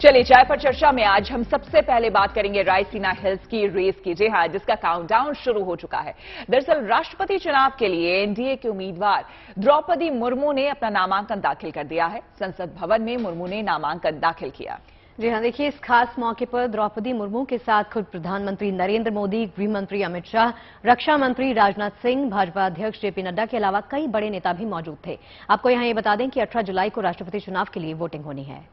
चलिए चाय पर चर्चा में आज हम सबसे पहले बात करेंगे रायसीना हिल्स की रेस की। जी हां, जिसका काउंटडाउन शुरू हो चुका है। दरअसल राष्ट्रपति चुनाव के लिए एनडीए के उम्मीदवार द्रौपदी मुर्मू ने अपना नामांकन दाखिल कर दिया है। संसद भवन में मुर्मू ने नामांकन दाखिल किया। जी हां, देखिए इस खास मौके पर द्रौपदी मुर्मू के साथ खुद प्रधानमंत्री नरेंद्र मोदी, गृह मंत्री अमित शाह, रक्षा मंत्री राजनाथ सिंह, भाजपा अध्यक्ष जेपी नड्डा के अलावा कई बड़े नेता भी मौजूद थे। आपको यहां ये बता दें कि 18 जुलाई को राष्ट्रपति चुनाव के लिए वोटिंग होनी है।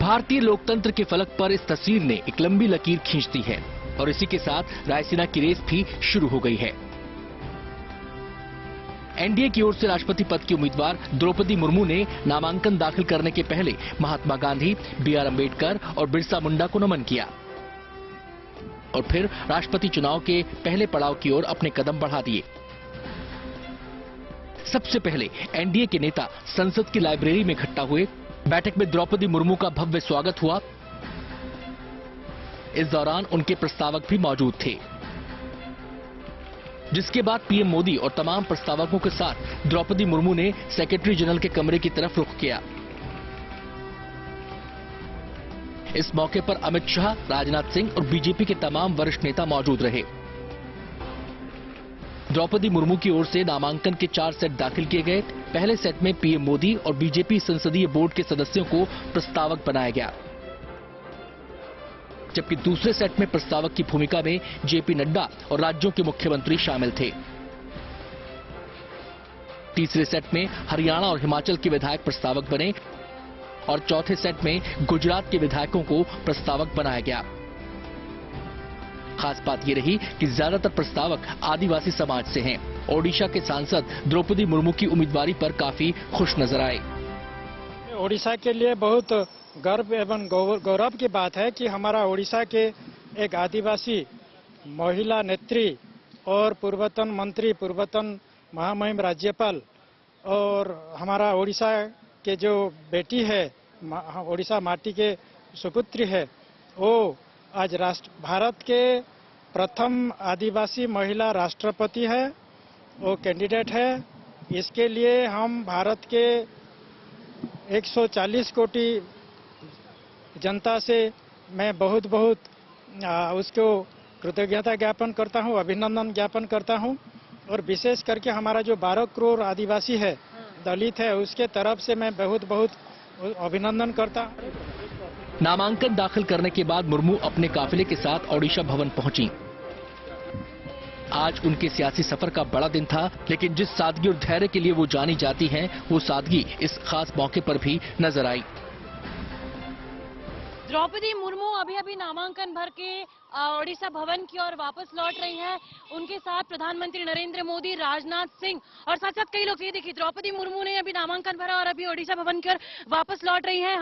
भारतीय लोकतंत्र के फलक पर इस तस्वीर ने एक लंबी लकीर खींच दी है और इसी के साथ रायसीना की रेस भी शुरू हो गई है। एनडीए की ओर से राष्ट्रपति पद की उम्मीदवार द्रौपदी मुर्मू ने नामांकन दाखिल करने के पहले महात्मा गांधी, बीआर अम्बेडकर और बिरसा मुंडा को नमन किया और फिर राष्ट्रपति चुनाव के पहले पड़ाव की ओर अपने कदम बढ़ा दिए। सबसे पहले एनडीए के नेता संसद की लाइब्रेरी में इकट्ठा हुए। बैठक में द्रौपदी मुर्मू का भव्य स्वागत हुआ। इस दौरान उनके प्रस्तावक भी मौजूद थे, जिसके बाद पीएम मोदी और तमाम प्रस्तावकों के साथ द्रौपदी मुर्मू ने सेक्रेटरी जनरल के कमरे की तरफ रुख किया। इस मौके पर अमित शाह, राजनाथ सिंह और बीजेपी के तमाम वरिष्ठ नेता मौजूद रहे। द्रौपदी मुर्मू की ओर से नामांकन के 4 सेट दाखिल किए गए। पहले सेट में पीएम मोदी और बीजेपी संसदीय बोर्ड के सदस्यों को प्रस्तावक बनाया गया, जबकि दूसरे सेट में प्रस्तावक की भूमिका में जेपी नड्डा और राज्यों के मुख्यमंत्री शामिल थे। तीसरे सेट में हरियाणा और हिमाचल के विधायक प्रस्तावक बने और चौथे सेट में गुजरात के विधायकों को प्रस्तावक बनाया गया। खास बात यह रही कि ज्यादातर प्रस्तावक आदिवासी समाज से हैं। ओडिशा के सांसद द्रौपदी मुर्मू की उम्मीदवारी पर काफी खुश नजर आए। ओडिशा के लिए बहुत गर्व एवं गौरव की बात है कि हमारा ओडिशा के एक आदिवासी महिला नेत्री और पूर्वतन मंत्री, पूर्वतन महामहिम राज्यपाल और हमारा ओडिशा के जो बेटी है, ओडिशा माटी के सुपुत्री है, वो आज भारत के प्रथम आदिवासी महिला राष्ट्रपति है, वो कैंडिडेट है। इसके लिए हम भारत के 140 कोटि जनता से मैं बहुत उसको कृतज्ञता ज्ञापन करता हूँ, अभिनंदन ज्ञापन करता हूँ। और विशेष करके हमारा जो 12 करोड़ आदिवासी है, दलित है, उसके तरफ से मैं बहुत अभिनंदन करता हूँ। नामांकन दाखिल करने के बाद मुर्मू अपने काफिले के साथ ओडिशा भवन पहुंची। आज उनके सियासी सफर का बड़ा दिन था, लेकिन जिस सादगी और धैर्य के लिए वो जानी जाती हैं, वो सादगी इस खास मौके पर भी नजर आई। द्रौपदी मुर्मू अभी नामांकन भर के ओडिशा भवन की ओर वापस लौट रही हैं। उनके साथ प्रधानमंत्री नरेंद्र मोदी, राजनाथ सिंह और साथ कई लोग। ये देखिए, द्रौपदी मुर्मू ने अभी नामांकन भरा और अभी ओडिशा भवन की ओर वापस लौट रही हैं।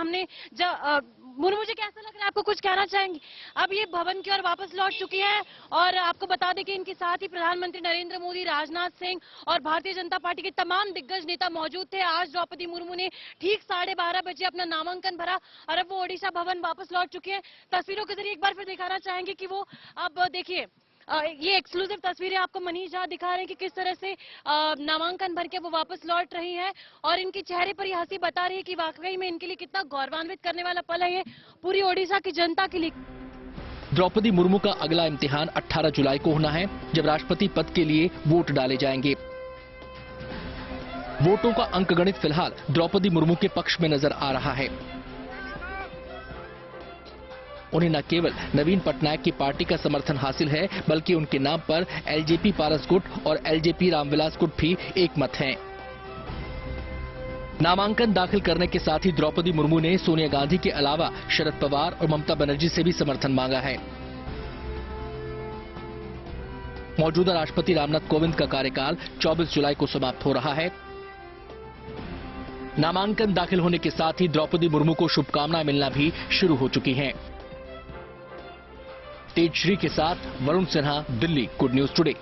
मुर्मू जी, कैसा लग रहा है आपको? कुछ कहना चाहेंगे? अब ये भवन की ओर वापस लौट चुकी है और आपको बता दें कि इनके साथ ही प्रधानमंत्री नरेंद्र मोदी, राजनाथ सिंह और भारतीय जनता पार्टी के तमाम दिग्गज नेता मौजूद थे। आज द्रौपदी मुर्मू ने ठीक 12:30 बजे अपना नामांकन भरा और अब वो ओडिशा भवन वापस लौट चुके हैं। तस्वीरों के जरिए एक बार फिर दिखाना चाहेंगे कि वो अब देखिए, ये एक्सक्लूसिव तस्वीरें आपको मनीष झा दिखा रहे हैं कि किस तरह से नामांकन भर के वो वापस लौट रही हैं और इनके चेहरे पर ये हंसी बता रही है कि वाकई में इनके लिए कितना गौरवान्वित करने वाला पल है ये पूरी ओडिशा की जनता के लिए। द्रौपदी मुर्मू का अगला इम्तिहान 18 जुलाई को होना है, जब राष्ट्रपति पद के लिए वोट डाले जाएंगे। वोटों का अंकगणित फिलहाल द्रौपदी मुर्मू के पक्ष में नजर आ रहा है। उन्हें न केवल नवीन पटनायक की पार्टी का समर्थन हासिल है, बल्कि उनके नाम पर एलजेपी पारस गुट और एलजेपी रामविलास गुट भी एक मत हैं। नामांकन दाखिल करने के साथ ही द्रौपदी मुर्मू ने सोनिया गांधी के अलावा शरद पवार और ममता बनर्जी से भी समर्थन मांगा है। मौजूदा राष्ट्रपति रामनाथ कोविंद का कार्यकाल 24 जुलाई को समाप्त हो रहा है। नामांकन दाखिल होने के साथ ही द्रौपदी मुर्मू को शुभकामनाएं मिलना भी शुरू हो चुकी हैं। तेजश्री के साथ Varun Sinha, Delhi, good news today.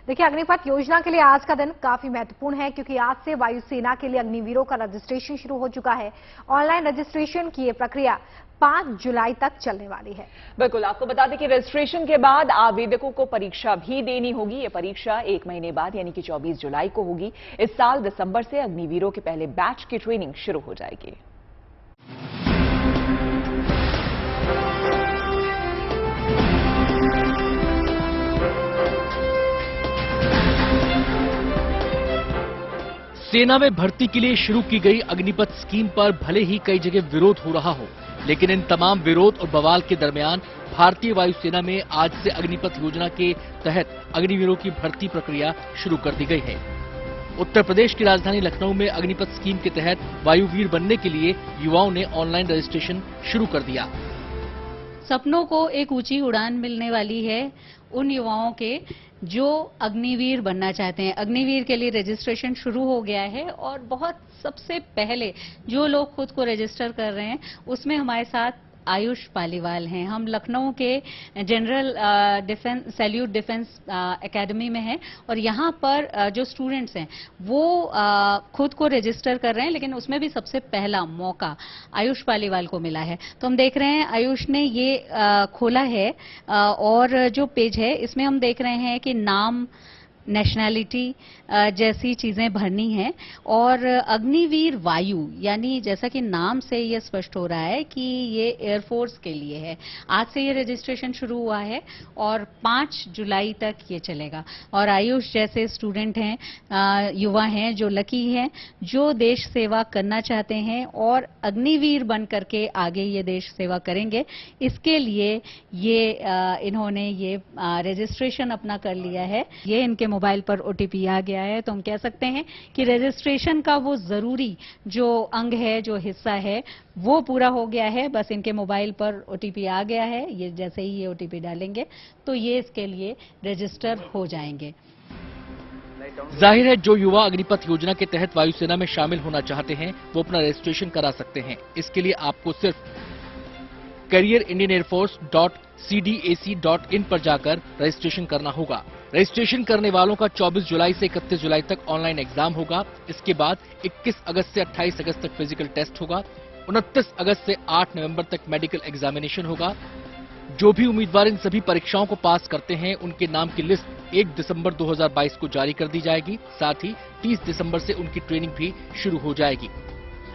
देखिए, अग्निपथ योजना के लिए आज का दिन काफी महत्वपूर्ण है क्योंकि आज से वायुसेना के लिए अग्निवीरों का रजिस्ट्रेशन शुरू हो चुका है। ऑनलाइन रजिस्ट्रेशन की ये प्रक्रिया 5 जुलाई तक चलने वाली है। बिल्कुल, आपको बता दें कि रजिस्ट्रेशन के बाद आवेदकों को परीक्षा भी देनी होगी। ये परीक्षा 1 महीने बाद यानी कि 24 जुलाई को होगी। इस साल दिसंबर से अग्निवीरों के पहले बैच की ट्रेनिंग शुरू हो जाएगी। सेना में भर्ती के लिए शुरू की गई अग्निपथ स्कीम पर भले ही कई जगह विरोध हो रहा हो, लेकिन इन तमाम विरोध और बवाल के दरमियान भारतीय वायुसेना में आज से अग्निपथ योजना के तहत अग्निवीरों की भर्ती प्रक्रिया शुरू कर दी गई है। उत्तर प्रदेश की राजधानी लखनऊ में अग्निपथ स्कीम के तहत वायुवीर बनने के लिए युवाओं ने ऑनलाइन रजिस्ट्रेशन शुरू कर दिया। सपनों को एक ऊंची उड़ान मिलने वाली है उन युवाओं के जो अग्निवीर बनना चाहते हैं। अग्निवीर के लिए रजिस्ट्रेशन शुरू हो गया है और बहुत सबसे पहले जो लोग खुद को रजिस्टर कर रहे हैं उसमें हमारे साथ आयुष पालीवाल हैं। हम लखनऊ के जनरल सैल्यूट डिफेंस एकेडमी में हैं और यहाँ पर जो स्टूडेंट्स हैं वो खुद को रजिस्टर कर रहे हैं, लेकिन उसमें भी सबसे पहला मौका आयुष पालीवाल को मिला है। तो हम देख रहे हैं आयुष ने ये खोला है और जो पेज है इसमें हम देख रहे हैं कि नाम, नेशनैलिटी जैसी चीजें भरनी है और अग्निवीर वायु यानी जैसा कि नाम से ये स्पष्ट हो रहा है कि ये एयरफोर्स के लिए है। आज से ये रजिस्ट्रेशन शुरू हुआ है और 5 जुलाई तक ये चलेगा। और आयुष जैसे स्टूडेंट हैं, युवा हैं जो लकी हैं, जो देश सेवा करना चाहते हैं और अग्निवीर बन करके आगे ये देश सेवा करेंगे, इसके लिए ये इन्होंने ये रजिस्ट्रेशन अपना कर लिया है। ये इनके मोबाइल पर ओटीपी आ गया है, तो हम कह सकते हैं कि रजिस्ट्रेशन का वो जरूरी जो अंग है, जो हिस्सा है, वो पूरा हो गया है। बस इनके मोबाइल पर ओटीपी आ गया है। ये जैसे ही ये ओटीपी डालेंगे तो ये इसके लिए रजिस्टर हो जाएंगे। जाहिर है जो युवा अग्निपथ योजना के तहत वायुसेना में शामिल होना चाहते हैं वो अपना रजिस्ट्रेशन करा सकते हैं। इसके लिए आपको सिर्फ careerindianairforce.cdac.in पर जाकर रजिस्ट्रेशन करना होगा। रजिस्ट्रेशन करने वालों का 24 जुलाई से 31 जुलाई तक ऑनलाइन एग्जाम होगा। इसके बाद 21 अगस्त से 28 अगस्त तक फिजिकल टेस्ट होगा। 29 अगस्त से 8 नवंबर तक मेडिकल एग्जामिनेशन होगा। जो भी उम्मीदवार इन सभी परीक्षाओं को पास करते हैं उनके नाम की लिस्ट 1 दिसंबर 2022 को जारी कर दी जाएगी। साथ ही 30 दिसंबर से उनकी ट्रेनिंग भी शुरू हो जाएगी।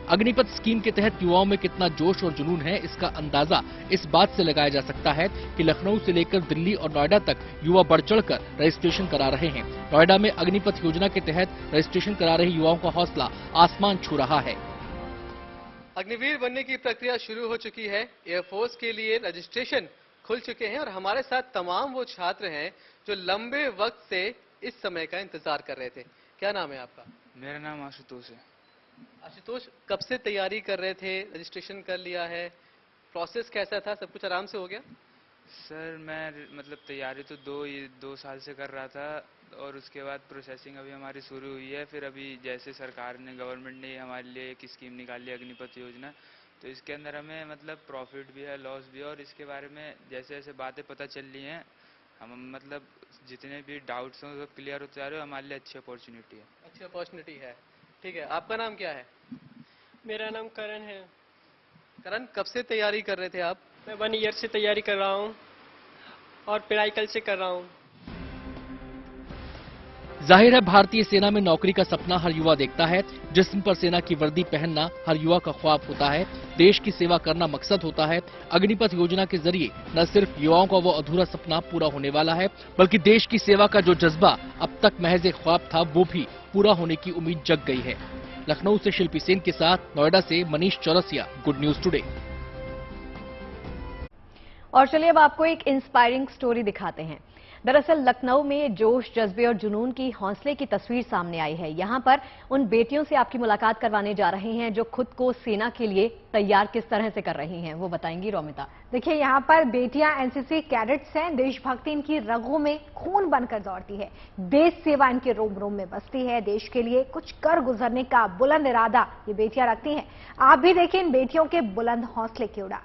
अग्निपथ स्कीम के तहत युवाओं में कितना जोश और जुनून है, इसका अंदाजा इस बात से लगाया जा सकता है कि लखनऊ से लेकर दिल्ली और नोएडा तक युवा बढ़ चढ़कर रजिस्ट्रेशन करा रहे हैं। नोएडा में अग्निपथ योजना के तहत रजिस्ट्रेशन करा रहे युवाओं का हौसला आसमान छू रहा है। अग्निवीर बनने की प्रक्रिया शुरू हो चुकी है। एयरफोर्स के लिए रजिस्ट्रेशन खुल चुके हैं और हमारे साथ तमाम वो छात्र हैं जो लंबे वक्त से इस समय का इंतजार कर रहे थे। क्या नाम है आपका? मेरा नाम आशुतोष है। आशुतोष, कब से तैयारी कर रहे थे? रजिस्ट्रेशन कर लिया है? प्रोसेस कैसा था? सब कुछ आराम से हो गया? सर मैं मतलब तैयारी तो दो साल से कर रहा था और उसके बाद प्रोसेसिंग अभी हमारी शुरू हुई है। फिर अभी जैसे सरकार ने, गवर्नमेंट ने हमारे लिए एक स्कीम निकाली अग्निपथ योजना, तो इसके अंदर हमें मतलब प्रॉफिट भी है, लॉस भी है और इसके बारे में जैसे जैसे बातें पता चल रही हैं, हम मतलब जितने भी डाउट्स हैं सब क्लियर होते जा रहे हो। हमारे लिए अच्छी अपॉर्चुनिटी है। अच्छी अपॉर्चुनिटी है, ठीक है। आपका नाम क्या है? मेरा नाम करण है। करण, कब से तैयारी कर रहे थे आप? मैं 1 ईयर से तैयारी कर रहा हूँ और पढ़ाई कल से कर रहा हूँ। जाहिर है भारतीय सेना में नौकरी का सपना हर युवा देखता है। जिस्म पर सेना की वर्दी पहनना हर युवा का ख्वाब होता है। देश की सेवा करना मकसद होता है। अग्निपथ योजना के जरिए न सिर्फ युवाओं का वो अधूरा सपना पूरा होने वाला है, बल्कि देश की सेवा का जो जज्बा अब तक महज एक ख्वाब था वो भी पूरा होने की उम्मीद जग गई है। लखनऊ से शिल्पी सेन के साथ नोएडा से Manish Chaurasia, good news today. और चलिए अब आपको एक इंस्पायरिंग स्टोरी दिखाते हैं। दरअसल लखनऊ में जोश, जज्बे और जुनून की हौसले की तस्वीर सामने आई है। यहाँ पर उन बेटियों से आपकी मुलाकात करवाने जा रहे हैं जो खुद को सेना के लिए तैयार किस तरह से कर रही हैं, वो बताएंगी रोमिता। देखिए, यहाँ पर बेटियां एनसीसी कैडेट्स हैं। देशभक्ति इनकी रगों में खून बनकर दौड़ती है। देश सेवा इनके रोम रोम में बसती है। देश के लिए कुछ कर गुजरने का बुलंद इरादा ये बेटियां रखती हैं। आप भी देखिए इन बेटियों के बुलंद हौसले की उड़ान।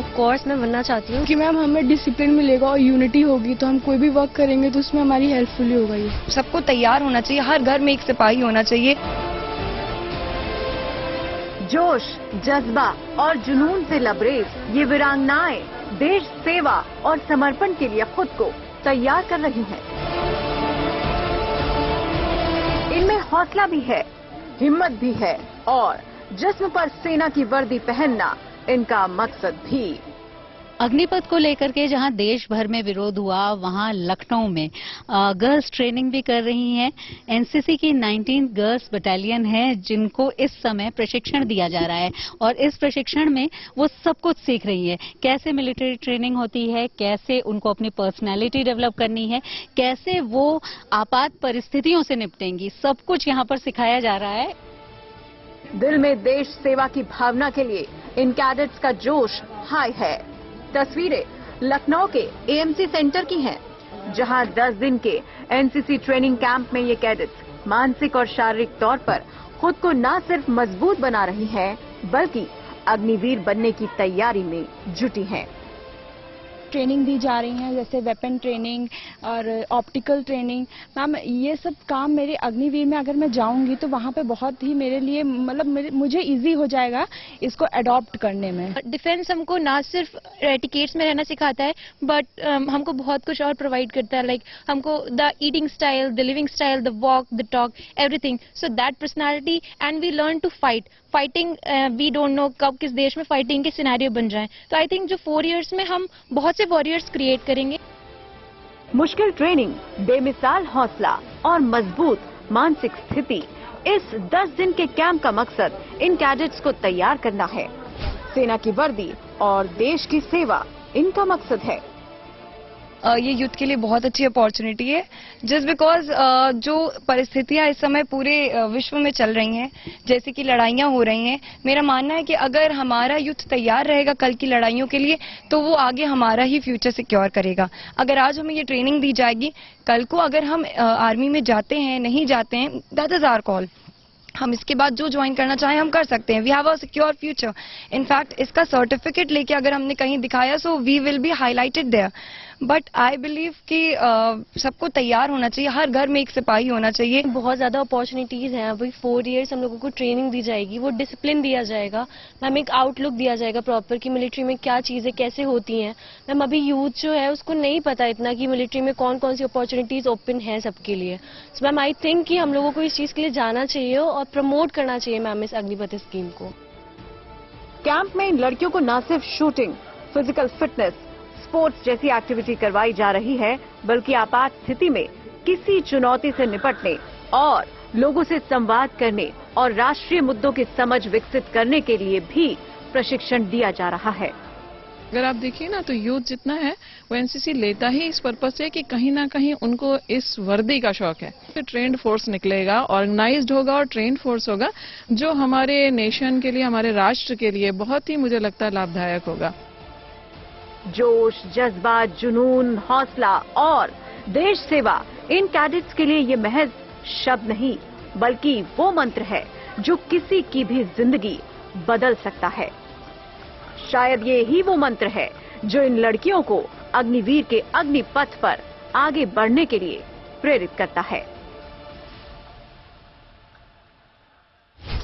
ऑफ कोर्स मैं बनना चाहती हूँ कि मैम हमें डिसिप्लिन मिलेगा और यूनिटी होगी तो हम कोई भी वर्क करेंगे तो उसमें हमारी हेल्पफुल होगा। ये सबको तैयार होना चाहिए, हर घर में एक सिपाही होना चाहिए। जोश, जज्बा और जुनून से लबरेज ये वीरांगनाएं देश सेवा और समर्पण के लिए खुद को तैयार कर रही हैं। इनमें हौसला भी है, हिम्मत भी है और जिस्म पर सेना की वर्दी पहनना इनका मकसद भी। अग्निपथ को लेकर के जहां देश भर में विरोध हुआ, वहां लखनऊ में गर्ल्स ट्रेनिंग भी कर रही हैं। एनसीसी की 19 गर्ल्स बटालियन है जिनको इस समय प्रशिक्षण दिया जा रहा है और इस प्रशिक्षण में वो सब कुछ सीख रही है। कैसे मिलिट्री ट्रेनिंग होती है, कैसे उनको अपनी पर्सनैलिटी डेवलप करनी है, कैसे वो आपात परिस्थितियों से निपटेंगी, सब कुछ यहाँ पर सिखाया जा रहा है। दिल में देश सेवा की भावना के लिए इन कैडेट्स का जोश हाई है। तस्वीरें लखनऊ के एएमसी सेंटर की हैं, जहां 10 दिन के एनसीसी ट्रेनिंग कैंप में ये कैडेट्स मानसिक और शारीरिक तौर पर खुद को न सिर्फ मजबूत बना रही हैं, बल्कि अग्निवीर बनने की तैयारी में जुटी हैं। ट्रेनिंग दी जा रही है, जैसे वेपन ट्रेनिंग और ऑप्टिकल ट्रेनिंग। मैम ये सब काम मेरे अग्निवीर में अगर मैं जाऊंगी तो वहाँ पे बहुत ही मेरे लिए मतलब मुझे इजी हो जाएगा इसको अडॉप्ट करने में। डिफेंस हमको ना सिर्फ एटिकेट्स में रहना सिखाता है बट हमको बहुत कुछ और प्रोवाइड करता है। लाइक हमको the eating style, the living style, the walk, the talk, everything. So that personality and we learn to fighting we don't know कब किस देश में फाइटिंग के सिनेरियो बन जाएं। तो आई थिंक जो 4 इयर्स में हम बहुत से वॉरियर्स क्रिएट करेंगे। मुश्किल ट्रेनिंग, बेमिसाल हौसला और मजबूत मानसिक स्थिति, इस 10 दिन के कैंप का मकसद इन कैडेट्स को तैयार करना है। सेना की वर्दी और देश की सेवा इनका मकसद है। ये यूथ के लिए बहुत अच्छी अपॉर्चुनिटी है, जस्ट बिकॉज जो परिस्थितियां इस समय पूरे विश्व में चल रही हैं, जैसे कि लड़ाइयां हो रही हैं, मेरा मानना है कि अगर हमारा यूथ तैयार रहेगा कल की लड़ाइयों के लिए तो वो आगे हमारा ही फ्यूचर सिक्योर करेगा। अगर आज हमें ये ट्रेनिंग दी जाएगी, कल को अगर हम आर्मी में जाते हैं, नहीं जाते हैं, दैट इज आवर कॉल। हम इसके बाद जो ज्वाइन करना चाहें हम कर सकते हैं। We have a secure future. In fact इसका सर्टिफिकेट लेके अगर हमने कहीं दिखाया so we will be highlighted there. But I believe कि सबको तैयार होना चाहिए, हर घर में एक सिपाही होना चाहिए। बहुत ज्यादा अपॉर्चुनिटीज हैं। अभी 4 इयर्स हम लोगों को ट्रेनिंग दी जाएगी, वो डिसिप्लिन दिया जाएगा, मैम एक आउटलुक दिया जाएगा प्रॉपर कि मिलिट्री में क्या चीजें कैसे होती हैं। मैम अभी यूथ जो है उसको नहीं पता इतना कि मिलिट्री में कौन कौन सी अपॉर्चुनिटीज ओपन है सबके लिए। सो मैम आई थिंक कि हम लोगों को इस चीज के लिए जाना चाहिए और प्रमोट करना चाहिए मैम इस अग्निपथ स्कीम को। कैंप में इन लड़कियों को न सिर्फ शूटिंग, फिजिकल फिटनेस, स्पोर्ट्स जैसी एक्टिविटी करवाई जा रही है, बल्कि आपात स्थिति में किसी चुनौती से निपटने और लोगों से संवाद करने और राष्ट्रीय मुद्दों की समझ विकसित करने के लिए भी प्रशिक्षण दिया जा रहा है। अगर आप देखिए ना तो यूथ जितना है वो एनसीसी लेता ही इस पर्पज से कि कहीं ना कहीं उनको इस वर्दी का शौक है। तो ट्रेंड फोर्स निकलेगा, ऑर्गेनाइज्ड होगा और ट्रेंड फोर्स होगा, जो हमारे नेशन के लिए, हमारे राष्ट्र के लिए बहुत ही मुझे लगता है लाभदायक होगा। जोश, जज्बा, जुनून, हौसला और देश सेवा, इन कैडेट्स के लिए ये महज शब्द नहीं बल्कि वो मंत्र है जो किसी की भी जिंदगी बदल सकता है। शायद ये ही वो मंत्र है जो इन लड़कियों को अग्निवीर के अग्निपथ पर आगे बढ़ने के लिए प्रेरित करता है।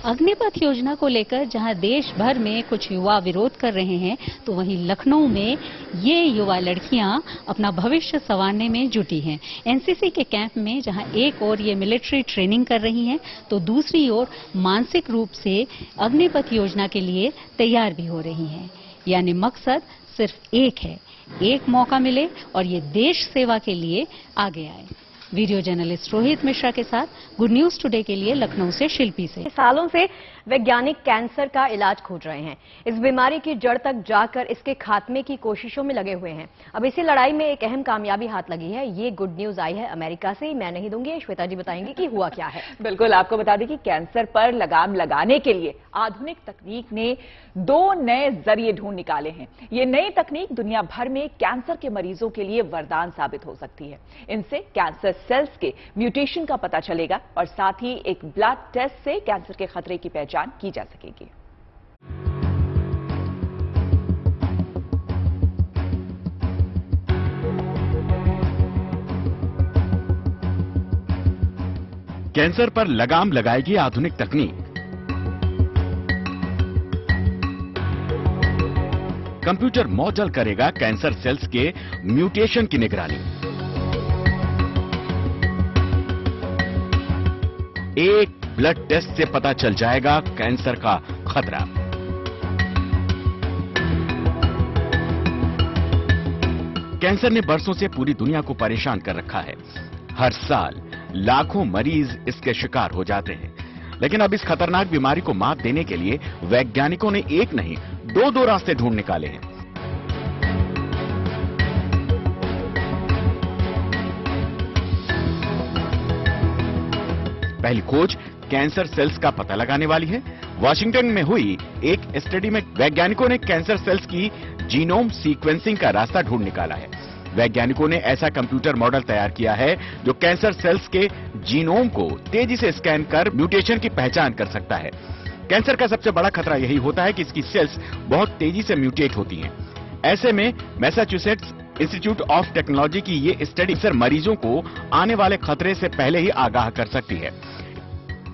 अग्निपथ योजना को लेकर जहां देश भर में कुछ युवा विरोध कर रहे हैं, तो वहीं लखनऊ में ये युवा लड़कियां अपना भविष्य संवारने में जुटी हैं। एनसीसी के कैंप में जहां एक ओर ये मिलिट्री ट्रेनिंग कर रही हैं, तो दूसरी ओर मानसिक रूप से अग्निपथ योजना के लिए तैयार भी हो रही हैं। यानी मकसद सिर्फ एक है, एक मौका मिले और ये देश सेवा के लिए आगे आए। वीडियो जर्नलिस्ट रोहित मिश्रा के साथ गुड न्यूज टुडे के लिए लखनऊ से शिल्पी से। सालों से वैज्ञानिक कैंसर का इलाज खोज रहे हैं। इस बीमारी की जड़ तक जाकर इसके खात्मे की कोशिशों में लगे हुए हैं। अब इसी लड़ाई में एक अहम कामयाबी हाथ लगी है। ये गुड न्यूज आई है अमेरिका से। मैं नहीं दूंगी, श्वेता जी बताएंगी कि हुआ क्या है। बिल्कुल, आपको बता दें कि कैंसर पर लगाम लगाने के लिए आधुनिक तकनीक ने 2 नए जरिए ढूंढ निकाले हैं। ये नई तकनीक दुनिया भर में कैंसर के मरीजों के लिए वरदान साबित हो सकती है। इनसे कैंसर सेल्स के म्यूटेशन का पता चलेगा और साथ ही एक ब्लड टेस्ट से कैंसर के खतरे की पहचान की जा सकेगी। कैंसर पर लगाम लगाएगी आधुनिक तकनीक। कंप्यूटर मॉडल करेगा कैंसर सेल्स के म्यूटेशन की निगरानी। एक ब्लड टेस्ट से पता चल जाएगा कैंसर का खतरा। कैंसर ने बरसों से पूरी दुनिया को परेशान कर रखा है। हर साल लाखों मरीज इसके शिकार हो जाते हैं। लेकिन अब इस खतरनाक बीमारी को मात देने के लिए वैज्ञानिकों ने एक नहीं दो रास्ते ढूंढ निकाले हैं। पहली खोज कैंसर सेल्स का पता लगाने वाली है। वॉशिंगटन में हुई एक स्टडी में वैज्ञानिकों ने कैंसर सेल्स की जीनोम सीक्वेंसिंग का रास्ता ढूंढ निकाला है। वैज्ञानिकों ने ऐसा कंप्यूटर मॉडल तैयार किया है जो कैंसर सेल्स के जीनोम को तेजी से स्कैन कर म्यूटेशन की पहचान कर सकता है। कैंसर का सबसे बड़ा खतरा यही होता है कि इसकी सेल्स बहुत तेजी से म्यूटेट होती हैं। ऐसे में मैसाचुसेट्स इंस्टीट्यूट ऑफ टेक्नोलॉजी की ये स्टडी कैंसर मरीजों को आने वाले खतरे से पहले ही आगाह कर सकती है।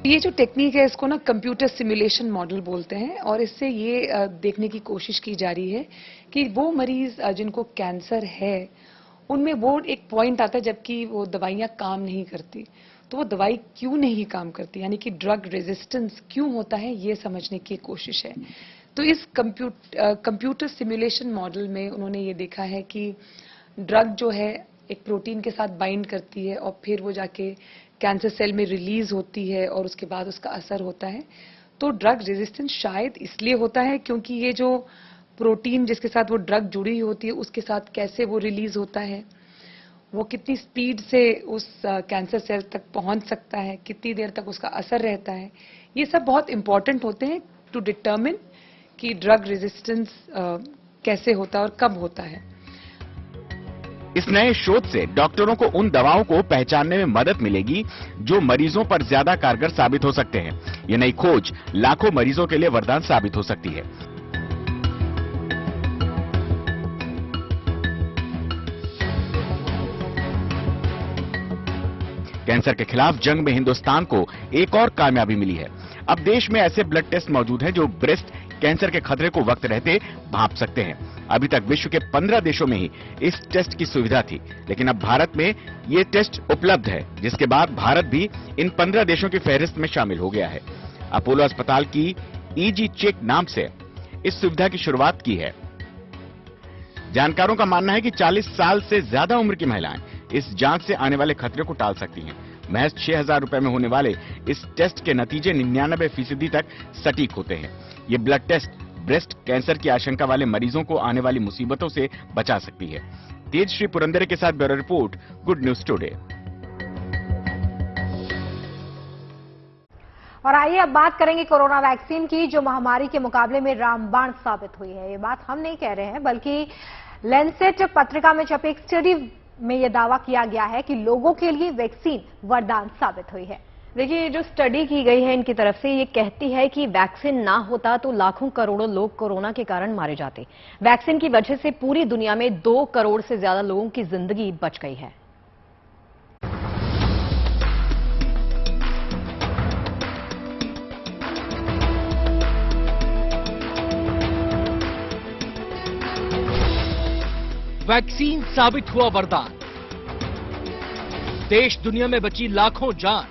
ये जो टेक्निक है इसको ना कंप्यूटर सिमुलेशन मॉडल बोलते हैं और इससे ये देखने की कोशिश की जा रही है कि वो मरीज जिनको कैंसर है उनमें वो एक पॉइंट आता है जबकि वो दवाइयां काम नहीं करती, तो वो दवाई क्यों नहीं काम करती, यानी कि ड्रग रेजिस्टेंस क्यों होता है, ये समझने की कोशिश है। तो इस कंप्यूटर सिमुलेशन मॉडल में उन्होंने ये देखा है कि ड्रग जो है एक प्रोटीन के साथ बाइंड करती है और फिर वो जाके कैंसर सेल में रिलीज होती है और उसके बाद उसका असर होता है। तो ड्रग रेजिस्टेंस शायद इसलिए होता है क्योंकि ये जो प्रोटीन जिसके साथ वो ड्रग जुड़ी होती है उसके साथ कैसे वो रिलीज होता है, वो कितनी स्पीड से उस कैंसर सेल तक पहुंच सकता है, कितनी देर तक उसका असर रहता है, ये सब बहुत इंपॉर्टेंट होते हैं टू डिटर्मिन कि ड्रग रेजिस्टेंस कैसे होता है और कब होता है। इस नए शोध से डॉक्टरों को उन दवाओं को पहचानने में मदद मिलेगी जो मरीजों पर ज्यादा कारगर साबित हो सकते हैं। ये नई खोज लाखों मरीजों के लिए वरदान साबित हो सकती है। कैंसर के खिलाफ जंग में हिंदुस्तान को एक और कामयाबी मिली है। अब देश में ऐसे ब्लड टेस्ट मौजूद हैं जो ब्रेस्ट कैंसर के खतरे को वक्त रहते भांप सकते हैं। अभी तक विश्व के 15 देशों में ही इस टेस्ट की सुविधा थी, लेकिन अब भारत में ये टेस्ट उपलब्ध है, जिसके बाद भारत भी इन 15 देशों की फहरिस्त में शामिल हो गया है। अपोलो अस्पताल की ईजी चेक नाम से इस सुविधा की शुरुआत की है। जानकारों का मानना है कि 40 साल से ज्यादा उम्र की महिलाएं इस जांच से आने वाले खतरे को टाल सकती हैं। महज 6,000 रुपए में होने वाले इस टेस्ट के नतीजे 99% तक सटीक होते हैं। ये ब्लड टेस्ट ब्रेस्ट कैंसर की आशंका वाले मरीजों को आने वाली मुसीबतों से बचा सकती है। तेजश्री पुरंदरे के साथ bureau report, good news today. और आइए अब बात करेंगे कोरोना वैक्सीन की, जो महामारी के मुकाबले में रामबाण साबित हुई है। ये बात हम नहीं कह रहे हैं, बल्कि लैंसेट पत्रिका में छपे एक स्टडी में यह दावा किया गया है कि लोगों के लिए वैक्सीन वरदान साबित हुई है। देखिए, जो स्टडी की गई है इनकी तरफ से ये कहती है कि वैक्सीन ना होता तो लाखों करोड़ों लोग कोरोना के कारण मारे जाते। वैक्सीन की वजह से पूरी दुनिया में 2 करोड़ से ज्यादा लोगों की जिंदगी बच गई है। वैक्सीन साबित हुआ वरदान, देश दुनिया में बची लाखों जान।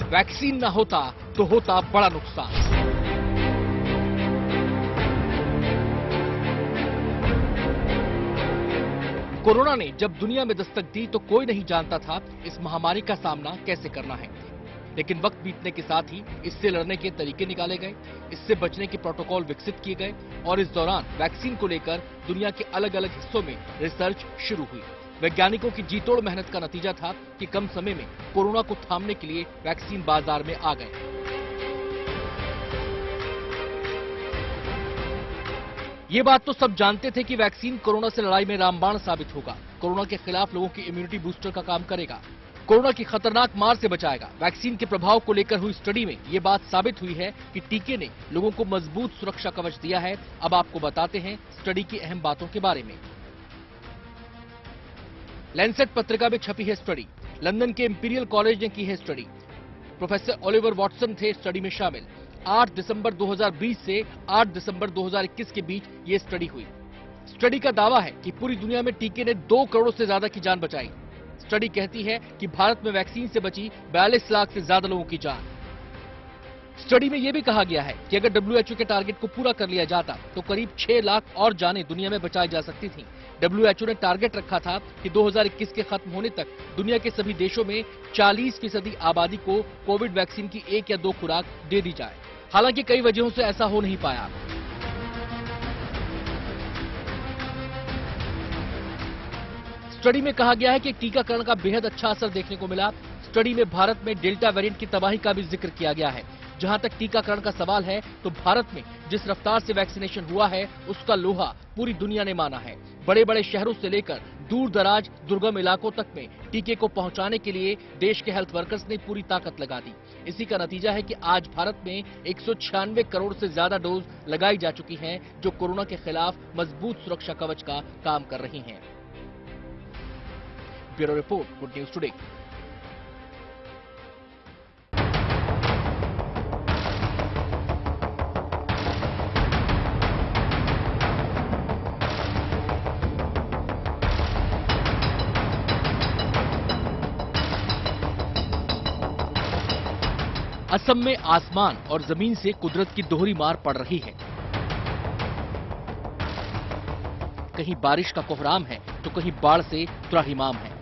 वैक्सीन न होता तो होता बड़ा नुकसान। कोरोना ने जब दुनिया में दस्तक दी तो कोई नहीं जानता था इस महामारी का सामना कैसे करना है। लेकिन वक्त बीतने के साथ ही इससे लड़ने के तरीके निकाले गए, इससे बचने के प्रोटोकॉल विकसित किए गए और इस दौरान वैक्सीन को लेकर दुनिया के अलग अलग हिस्सों में रिसर्च शुरू हुई। वैज्ञानिकों की जीतोड़ मेहनत का नतीजा था कि कम समय में कोरोना को थामने के लिए वैक्सीन बाजार में आ गए। ये बात तो सब जानते थे कि वैक्सीन कोरोना से लड़ाई में रामबाण साबित होगा, कोरोना के खिलाफ लोगों की इम्यूनिटी बूस्टर का काम करेगा, कोरोना की खतरनाक मार से बचाएगा। वैक्सीन के प्रभाव को लेकर हुई स्टडी में ये बात साबित हुई है कि टीके ने लोगों को मजबूत सुरक्षा कवच दिया है। अब आपको बताते हैं स्टडी की अहम बातों के बारे में। लैंसेट पत्रिका में छपी है स्टडी। लंदन के इंपीरियल कॉलेज ने की है स्टडी। प्रोफेसर ओलिवर वॉटसन थे स्टडी में शामिल। 8 दिसंबर 2020 से 8 दिसंबर 2021 के बीच ये स्टडी हुई। स्टडी का दावा है कि पूरी दुनिया में टीके ने 2 करोड़ से ज्यादा की जान बचाई। स्टडी कहती है कि भारत में वैक्सीन से बची 42 लाख से ज्यादा लोगों की जान। स्टडी में यह भी कहा गया है कि अगर WHO के टारगेट को पूरा कर लिया जाता तो करीब 6 लाख और जानें दुनिया में बचाई जा सकती थीं। WHO ने टारगेट रखा था कि 2021 के खत्म होने तक दुनिया के सभी देशों में 40% आबादी को कोविड वैक्सीन की 1 या 2 खुराक दे दी जाए। हालांकि कई वजहों से ऐसा हो नहीं पाया। स्टडी में कहा गया है कि टीकाकरण का बेहद अच्छा असर देखने को मिला। स्टडी में भारत में डेल्टा वेरिएंट की तबाही का भी जिक्र किया गया है। जहां तक टीकाकरण का सवाल है तो भारत में जिस रफ्तार से वैक्सीनेशन हुआ है उसका लोहा पूरी दुनिया ने माना है। बड़े बड़े शहरों से लेकर दूर दराज दुर्गम इलाकों तक में टीके को पहुंचाने के लिए देश के हेल्थ वर्कर्स ने पूरी ताकत लगा दी। इसी का नतीजा है कि आज भारत में 196 करोड़ से ज्यादा डोज लगाई जा चुकी हैं, जो कोरोना के खिलाफ मजबूत सुरक्षा कवच का काम कर रही हैं। Bureau report, good news today. Assam में आसमान और जमीन से कुदरत की दोहरी मार पड़ रही है। कहीं बारिश का कोहराम है तो कहीं बाढ़ से त्राहिमाम है।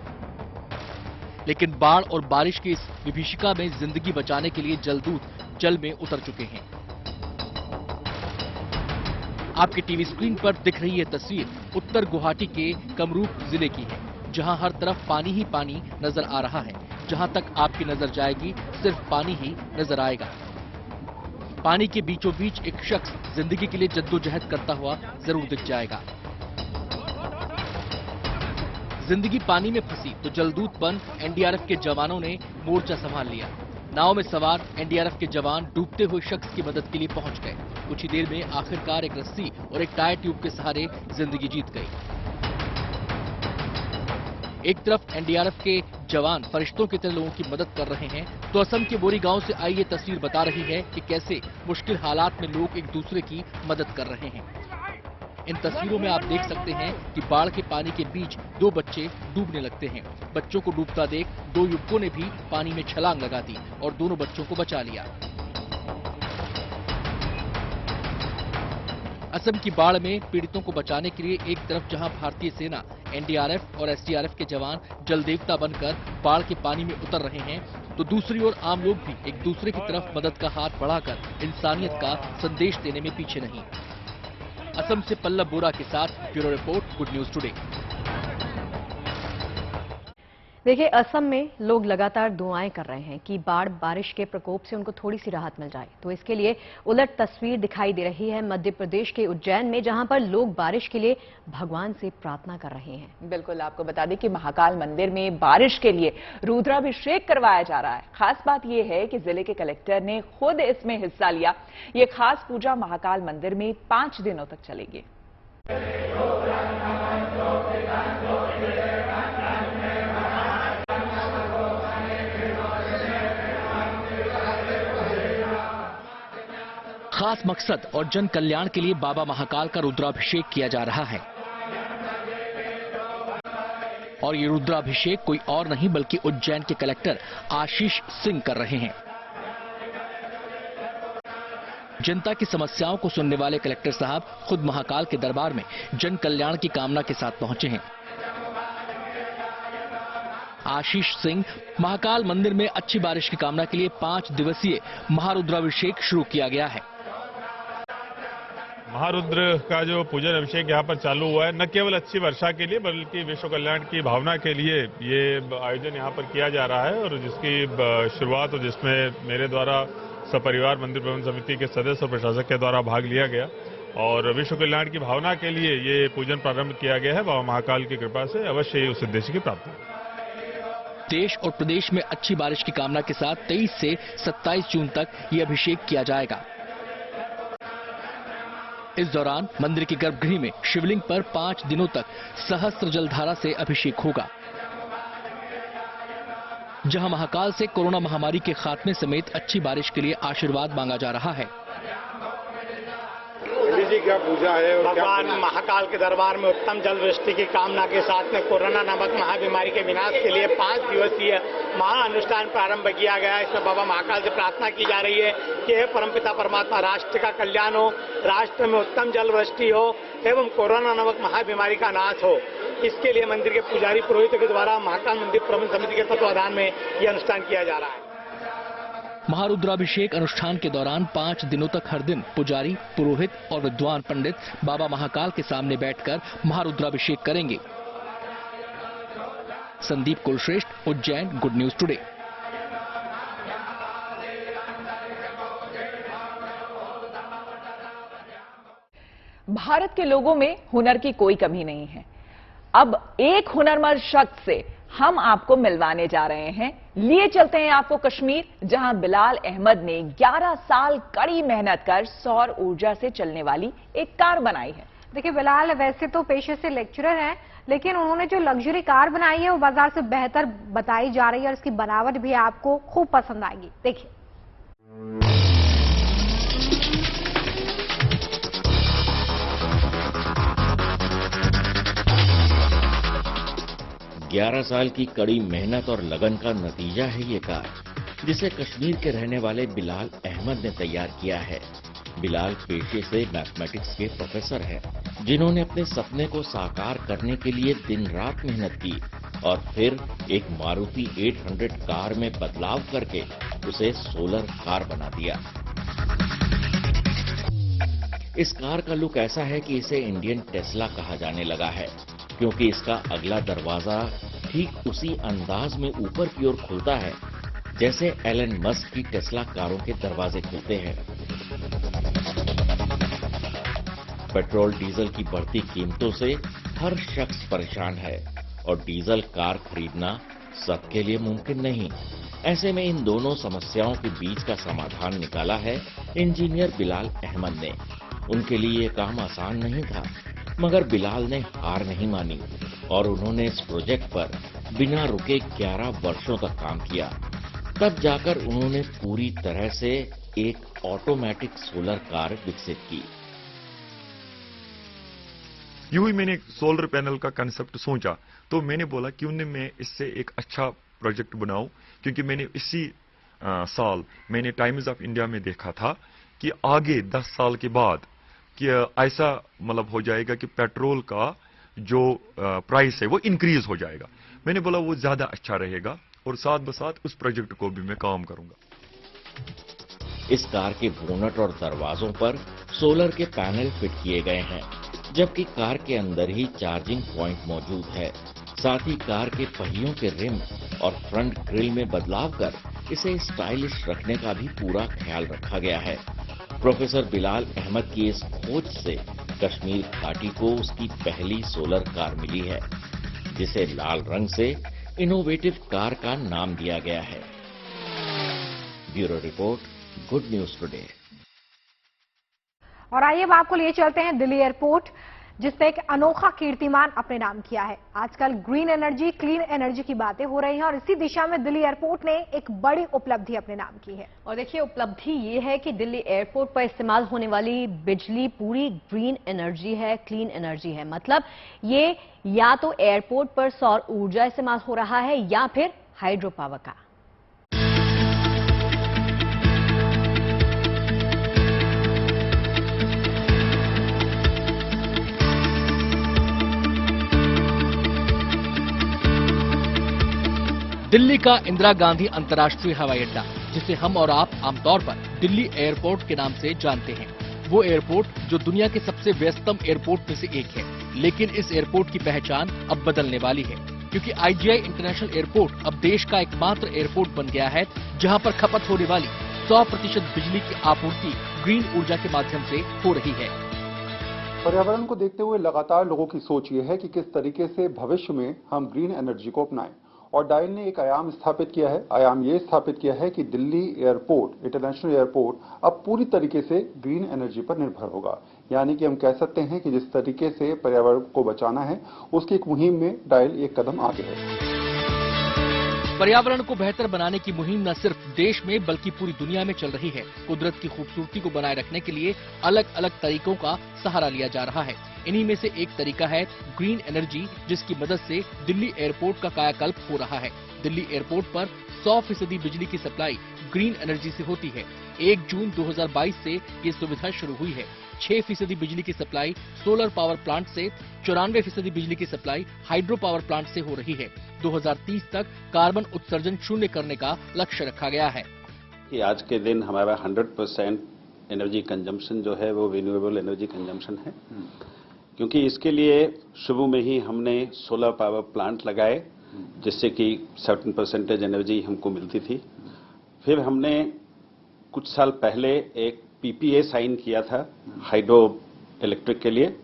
लेकिन बाढ़ और बारिश की इस विभीषिका में जिंदगी बचाने के लिए जलदूत जल में उतर चुके हैं। आपकी टीवी स्क्रीन पर दिख रही ये तस्वीर उत्तर गुवाहाटी के कमरूप जिले की है, जहां हर तरफ पानी ही पानी नजर आ रहा है। जहां तक आपकी नजर जाएगी सिर्फ पानी ही नजर आएगा। पानी के बीचों बीच एक शख्स जिंदगी के लिए जद्दोजहद करता हुआ जरूर दिख जाएगा। जिंदगी पानी में फंसी तो जलदूत बन एनडीआरएफ के जवानों ने मोर्चा संभाल लिया। नाव में सवार एनडीआरएफ के जवान डूबते हुए शख्स की मदद के लिए पहुंच गए। कुछ ही देर में आखिरकार एक रस्सी और एक टायर ट्यूब के सहारे जिंदगी जीत गई। एक तरफ एनडीआरएफ के जवान फरिश्तों की तरह लोगों की मदद कर रहे हैं, तो असम के बोरी गांव से आई ये तस्वीर बता रही है कि कैसे मुश्किल हालात में लोग एक दूसरे की मदद कर रहे हैं। इन तस्वीरों में आप देख सकते हैं कि बाढ़ के पानी के बीच 2 बच्चे डूबने लगते हैं। बच्चों को डूबता देख 2 युवकों ने भी पानी में छलांग लगा दी और दोनों बच्चों को बचा लिया। असम की बाढ़ में पीड़ितों को बचाने के लिए एक तरफ जहां भारतीय सेना, एनडीआरएफ और एसडीआरएफ के जवान जल देवता बनकर बाढ़ के पानी में उतर रहे हैं, तो दूसरी ओर आम लोग भी एक दूसरे की तरफ मदद का हाथ बढ़ाकर इंसानियत का संदेश देने में पीछे नहीं। असम से पल्लव बोरा के साथ bureau report, good news today. देखिए, असम में लोग लगातार दुआएं कर रहे हैं कि बाढ़ बारिश के प्रकोप से उनको थोड़ी सी राहत मिल जाए। तो इसके लिए उलट तस्वीर दिखाई दे रही है मध्य प्रदेश के उज्जैन में, जहां पर लोग बारिश के लिए भगवान से प्रार्थना कर रहे हैं। बिल्कुल, आपको बता दें कि महाकाल मंदिर में बारिश के लिए रुद्राभिषेक करवाया जा रहा है। खास बात यह है कि जिले के कलेक्टर ने खुद इसमें हिस्सा लिया। ये खास पूजा महाकाल मंदिर में 5 दिनों तक चलेगी। खास मकसद और जन कल्याण के लिए बाबा महाकाल का रुद्राभिषेक किया जा रहा है। और ये रुद्राभिषेक कोई और नहीं बल्कि उज्जैन के कलेक्टर आशीष सिंह कर रहे हैं। जनता की समस्याओं को सुनने वाले कलेक्टर साहब खुद महाकाल के दरबार में जन कल्याण की कामना के साथ पहुंचे हैं। आशीष सिंह, महाकाल मंदिर में अच्छी बारिश की कामना के लिए 5 दिवसीय महारुद्राभिषेक शुरू किया गया है। महारुद्र का जो पूजन अभिषेक यहाँ पर चालू हुआ है, न केवल अच्छी वर्षा के लिए बल्कि विश्व कल्याण की भावना के लिए ये आयोजन यहाँ पर किया जा रहा है, और जिसकी शुरुआत और जिसमें मेरे द्वारा सपरिवार मंदिर प्रबंध समिति के सदस्य और प्रशासक के द्वारा भाग लिया गया, और विश्व कल्याण की भावना के लिए ये पूजन प्रारंभ किया गया है। बाबा महाकाल की कृपा से अवश्य ही उस उद्देश्य की प्राप्ति होगी। देश और प्रदेश में अच्छी बारिश की कामना के साथ 23 से 27 जून तक ये अभिषेक किया जाएगा। इस दौरान मंदिर के गर्भगृह में शिवलिंग पर 5 दिनों तक सहस्त्र जलधारा से अभिषेक होगा। जहां महाकाल से कोरोना महामारी के खात्मे समेत अच्छी बारिश के लिए आशीर्वाद मांगा जा रहा है। जी क्या पूजा है और भगवान महाकाल के दरबार में उत्तम जल वृष्टि की कामना के साथ में कोरोना नामक महाबीमारी के विनाश के लिए 5 दिवसीय महाअनुष्ठान प्रारंभ किया गया है। इसमें बाबा महाकाल से प्रार्थना की जा रही है कि हे परमपिता परमात्मा, राष्ट्र का कल्याण हो, राष्ट्र में उत्तम जल वृष्टि हो एवं कोरोना नामक महाबीमारी का नाश हो। इसके लिए मंदिर के पुजारी पुरोहितों के द्वारा महाकाल मंदिर प्रबंध समिति के तत्वाधान में यह अनुष्ठान किया जा रहा है। महारुद्राभिषेक अनुष्ठान के दौरान 5 दिनों तक हर दिन पुजारी, पुरोहित और विद्वान पंडित बाबा महाकाल के सामने बैठकर महारुद्राभिषेक करेंगे। Sandeep Kulshreshtha, Ujjain, good news today. Bharat के लोगों में हुनर की कोई कमी नहीं है। अब एक हुनरमंद शख्स से हम आपको मिलवाने जा रहे हैं। लिए चलते हैं आपको कश्मीर, जहां बिलाल अहमद ने 11 साल कड़ी मेहनत कर सौर ऊर्जा से चलने वाली एक कार बनाई है। देखिए, बिलाल वैसे तो पेशे से लेक्चरर हैं, लेकिन उन्होंने जो लग्जरी कार बनाई है वो बाजार से बेहतर बताई जा रही है और इसकी बनावट भी आपको खूब पसंद आएगी। देखिए, 11 साल की कड़ी मेहनत और लगन का नतीजा है ये कार, जिसे कश्मीर के रहने वाले बिलाल अहमद ने तैयार किया है। बिलाल पेशे से मैथमेटिक्स के प्रोफेसर हैं, जिन्होंने अपने सपने को साकार करने के लिए दिन रात मेहनत की और फिर एक मारुति 800 कार में बदलाव करके उसे सोलर कार बना दिया। इस कार का लुक ऐसा है कि इसे इंडियन टेस्ला कहा जाने लगा है, क्योंकि इसका अगला दरवाजा ठीक उसी अंदाज में ऊपर की ओर खुलता है जैसे एलन मस्क की टेस्ला कारों के दरवाजे खुलते हैं। पेट्रोल डीजल की बढ़ती कीमतों से हर शख्स परेशान है और डीजल कार खरीदना सबके लिए मुमकिन नहीं। ऐसे में इन दोनों समस्याओं के बीच का समाधान निकाला है इंजीनियर बिलाल अहमद ने। उनके लिए ये काम आसान नहीं था, मगर बिलाल ने हार नहीं मानी और उन्होंने इस प्रोजेक्ट पर बिना रुके 11 वर्षों तक काम किया। तब जाकर उन्होंने पूरी तरह से एक ऑटोमेटिक सोलर कार विकसित की। यूं ही मैंने सोलर पैनल का कंसेप्ट सोचा, तो मैंने बोला क्यों न मैं इससे एक अच्छा प्रोजेक्ट बनाऊं, क्योंकि मैंने इसी साल मैंने टाइम्स ऑफ इंडिया में देखा था कि आगे 10 साल के बाद कि ऐसा मतलब हो जाएगा कि पेट्रोल का जो प्राइस है वो इंक्रीज हो जाएगा। मैंने बोला वो ज्यादा अच्छा रहेगा और साथ बसाथ उस प्रोजेक्ट को भी मैं काम करूंगा। इस कार के बोनट और दरवाजों पर सोलर के पैनल फिट किए गए हैं, जबकि कार के अंदर ही चार्जिंग पॉइंट मौजूद है। साथ ही कार के पहियों के रिम और फ्रंट ग्रिल में बदलाव कर इसे स्टाइलिश रखने का भी पूरा ख्याल रखा गया है। प्रोफेसर बिलाल अहमद की इस खोज से कश्मीर घाटी को उसकी पहली सोलर कार मिली है, जिसे लाल रंग से इनोवेटिव कार का नाम दिया गया है। Bureau report, good news today. और आइए अब आपको लिए चलते हैं दिल्ली एयरपोर्ट, जिसने एक अनोखा कीर्तिमान अपने नाम किया है। आजकल ग्रीन एनर्जी, क्लीन एनर्जी की बातें हो रही हैं और इसी दिशा में दिल्ली एयरपोर्ट ने एक बड़ी उपलब्धि अपने नाम की है। और देखिए, उपलब्धि ये है कि दिल्ली एयरपोर्ट पर इस्तेमाल होने वाली बिजली पूरी ग्रीन एनर्जी है, क्लीन एनर्जी है। मतलब ये या तो एयरपोर्ट पर सौर ऊर्जा इस्तेमाल हो रहा है या फिर हाइड्रो पावर का। दिल्ली का इंदिरा गांधी अंतर्राष्ट्रीय हवाई अड्डा, जिसे हम और आप आमतौर पर दिल्ली एयरपोर्ट के नाम से जानते हैं, वो एयरपोर्ट जो दुनिया के सबसे व्यस्तम एयरपोर्ट में से एक है। लेकिन इस एयरपोर्ट की पहचान अब बदलने वाली है, क्योंकि IGI इंटरनेशनल एयरपोर्ट अब देश का एकमात्र एयरपोर्ट बन गया है जहां पर खपत होने वाली 100% बिजली की आपूर्ति ग्रीन ऊर्जा के माध्यम से हो रही है। पर्यावरण को देखते हुए लगातार लोगों की सोच ये है कि किस तरीके से भविष्य में हम ग्रीन एनर्जी को अपनाएं, और डायल ने एक आयाम स्थापित किया है। आयाम ये स्थापित किया है कि दिल्ली एयरपोर्ट, इंटरनेशनल एयरपोर्ट अब पूरी तरीके से ग्रीन एनर्जी पर निर्भर होगा। यानी कि हम कह सकते हैं कि जिस तरीके से पर्यावरण को बचाना है, उसकी एक मुहिम में डायल एक कदम आगे है। पर्यावरण को बेहतर बनाने की मुहिम न सिर्फ देश में बल्कि पूरी दुनिया में चल रही है। कुदरत की खूबसूरती को बनाए रखने के लिए अलग अलग तरीकों का सहारा लिया जा रहा है। इन्हीं में से एक तरीका है ग्रीन एनर्जी, जिसकी मदद से दिल्ली एयरपोर्ट का कायाकल्प हो रहा है। दिल्ली एयरपोर्ट पर 100% बिजली की सप्लाई ग्रीन एनर्जी से होती है। 1 जून 2022 से ये सुविधा शुरू हुई है। 6% बिजली की सप्लाई सोलर पावर प्लांट से, 94% बिजली की सप्लाई हाइड्रो पावर प्लांट से हो रही है। 2030 तक कार्बन उत्सर्जन शून्य करने का लक्ष्य रखा गया है। कि आज के दिन हमारा 100% एनर्जी कंजम्पशन जो है वो रिन्यूएबल एनर्जी कंजम्पशन है, क्योंकि इसके लिए शुरू में ही हमने सोलर पावर प्लांट लगाए, जिससे कि सर्टेन परसेंटेज एनर्जी हमको मिलती थी। फिर हमने कुछ साल पहले एक पीपीए साइन किया था हाइड्रो इलेक्ट्रिक के लिए,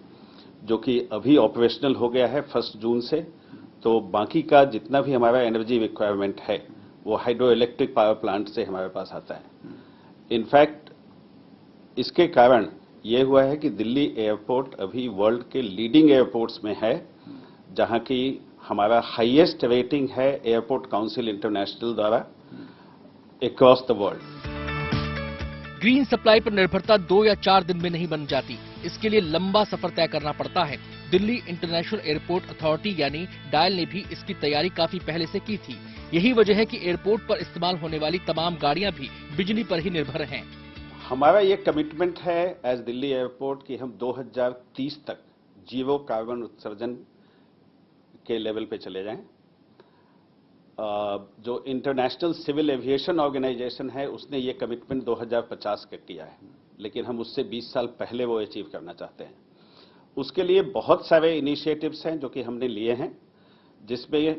जो कि अभी ऑपरेशनल हो गया है 1 जून से। तो बाकी का जितना भी हमारा एनर्जी रिक्वायरमेंट है वो हाइड्रो इलेक्ट्रिक पावर प्लांट से हमारे पास आता है। इनफैक्ट इसके कारण ये हुआ है कि दिल्ली एयरपोर्ट अभी वर्ल्ड के लीडिंग एयरपोर्ट्स में है, जहां की हमारा हाईएस्ट रेटिंग है एयरपोर्ट काउंसिल इंटरनेशनल द्वारा across the world. Green supply पर निर्भरता 2 या 4 दिन में नहीं बन जाती। इसके लिए लंबा सफर तय करना पड़ता है। दिल्ली इंटरनेशनल एयरपोर्ट अथॉरिटी यानी डायल ने भी इसकी तैयारी काफी पहले से की थी। यही वजह है कि एयरपोर्ट पर इस्तेमाल होने वाली तमाम गाड़ियां भी बिजली पर ही निर्भर हैं। हमारा ये कमिटमेंट है एज दिल्ली एयरपोर्ट कि हम 2030 तक जीरो कार्बन उत्सर्जन के लेवल पे चले जाएं। जो इंटरनेशनल सिविल एविएशन ऑर्गेनाइजेशन है उसने ये कमिटमेंट 2050 का किया है, लेकिन हम उससे 20 साल पहले वो अचीव करना चाहते हैं। उसके लिए बहुत सारे इनिशिएटिव्स हैं जो कि हमने लिए हैं, जिसमें